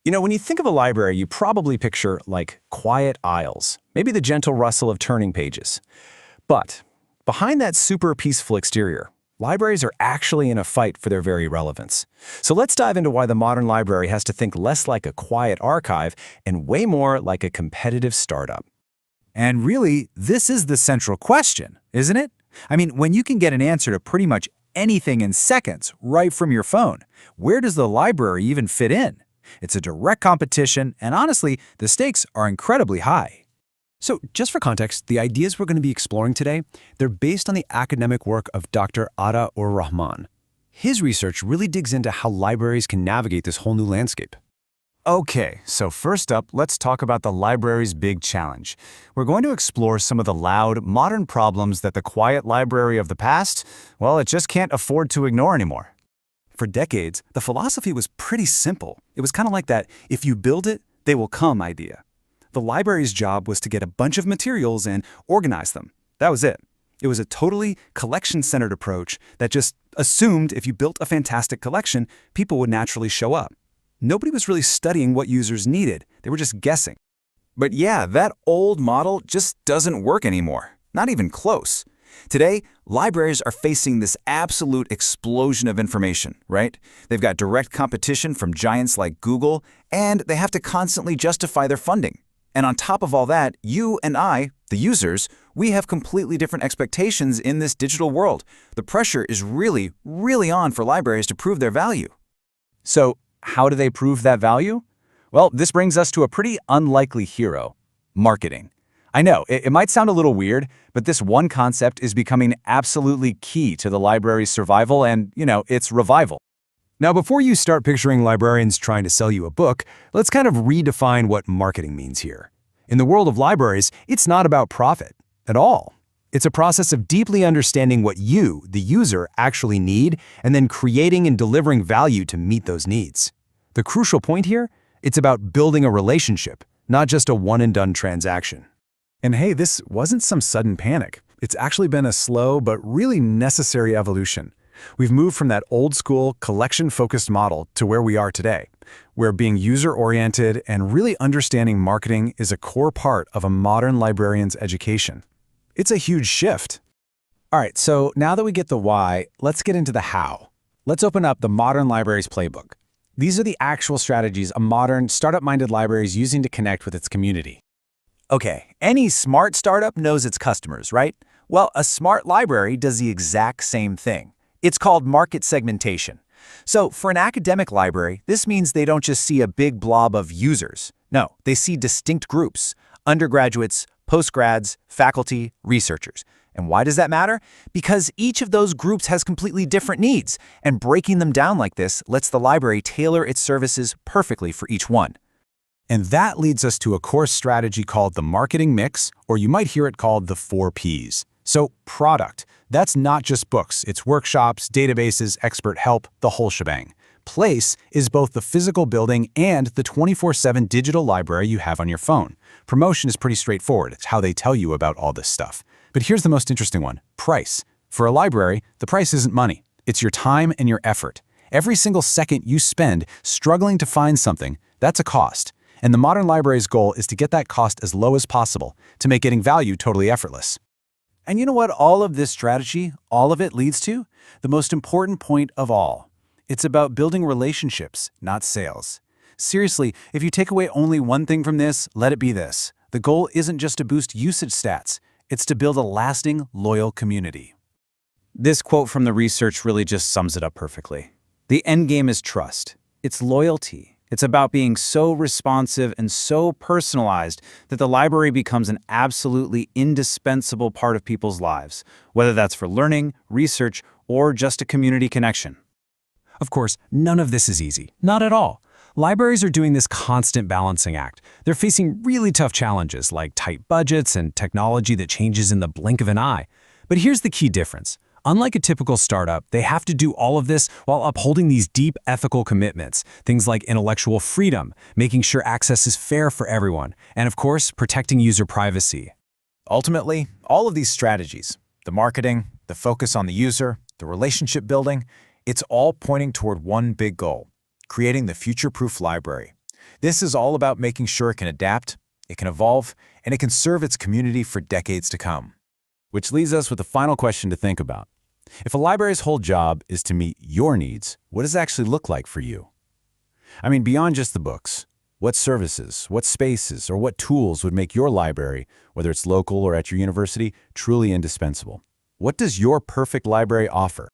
When you think of a library, you probably picture, like, quiet aisles, maybe the gentle rustle of turning pages. But behind that super peaceful exterior, libraries are actually in a fight for their very relevance. So let's dive into why the modern library has to think less like a quiet archive and way more like a competitive startup. And really, this is the central question, isn't it? I mean, when you can get an answer to pretty much anything in seconds right from your phone, where does the library even fit in? It's a direct competition, and honestly, the stakes are incredibly high. So just for context, the ideas we're going to be exploring today, they're based on the academic work of Dr. Ata-ur-Rahman. His research really digs into how libraries can navigate this whole new landscape. Okay, so first up, let's talk about the library's big challenge. We're going to explore some of the loud, modern problems that the quiet library of the past, well, it just can't afford to ignore anymore. For decades, the philosophy was pretty simple. It was kind of like that, if you build it, they will come idea. The library's job was to get a bunch of materials and organize them. That was it. It was a totally collection-centered approach that just assumed if you built a fantastic collection, people would naturally show up. Nobody was really studying what users needed. They were just guessing. But yeah, that old model just doesn't work anymore. Not even close. Today, libraries are facing this absolute explosion of information, right? They've got direct competition from giants like Google, and they have to constantly justify their funding. And on top of all that, you and I, the users, we have completely different expectations in this digital world. The pressure is really, really on for libraries to prove their value. So, how do they prove that value? Well, this brings us to a pretty unlikely hero: marketing. I know, it might sound a little weird, but this one concept is becoming absolutely key to the library's survival and, its revival. Now, before you start picturing librarians trying to sell you a book, let's kind of redefine what marketing means here. In the world of libraries, it's not about profit at all. It's a process of deeply understanding what you, the user, actually need, and then creating and delivering value to meet those needs. The crucial point here? It's about building a relationship, not just a one-and-done transaction. And hey, this wasn't some sudden panic. It's actually been a slow but really necessary evolution. We've moved from that old-school, collection-focused model to where we are today, where being user-oriented and really understanding marketing is a core part of a modern librarian's education. It's a huge shift. All right, so now that we get the why, let's get into the how. Let's open up the modern library's playbook. These are the actual strategies a modern, startup-minded library is using to connect with its community. Okay, any smart startup knows its customers, right? Well, a smart library does the exact same thing. It's called market segmentation. So for an academic library, this means they don't just see a big blob of users. No, they see distinct groups: undergraduates, postgrads, faculty, researchers. And why does that matter? Because each of those groups has completely different needs, and breaking them down like this lets the library tailor its services perfectly for each one. And that leads us to a core strategy called the marketing mix, or you might hear it called the 4 Ps. So product, that's not just books, it's workshops, databases, expert help, the whole shebang. Place is both the physical building and the 24/7 digital library you have on your phone. Promotion is pretty straightforward. It's how they tell you about all this stuff. But here's the most interesting one: price. For a library, the price isn't money. It's your time and your effort. Every single second you spend struggling to find something, that's a cost. And the modern library's goal is to get that cost as low as possible, to make getting value totally effortless. And you know what all of this strategy, all of it leads to? The most important point of all. It's about building relationships, not sales. Seriously, if you take away only one thing from this, let it be this: the goal isn't just to boost usage stats, it's to build a lasting, loyal community. This quote from the research really just sums it up perfectly. The end game is trust. It's loyalty. It's about being so responsive and so personalized that the library becomes an absolutely indispensable part of people's lives, whether that's for learning, research, or just a community connection. Of course, none of this is easy. Not at all. Libraries are doing this constant balancing act. They're facing really tough challenges like tight budgets and technology that changes in the blink of an eye. But here's the key difference. Unlike a typical startup, they have to do all of this while upholding these deep ethical commitments, things like intellectual freedom, making sure access is fair for everyone, and of course, protecting user privacy. Ultimately, all of these strategies, the marketing, the focus on the user, the relationship building, it's all pointing toward one big goal: creating the future-proof library. This is all about making sure it can adapt, it can evolve, and it can serve its community for decades to come. Which leaves us with the final question to think about. If a library's whole job is to meet your needs, what does it actually look like for you? I mean, beyond just the books, what services, what spaces, or what tools would make your library, whether it's local or at your university, truly indispensable? What does your perfect library offer?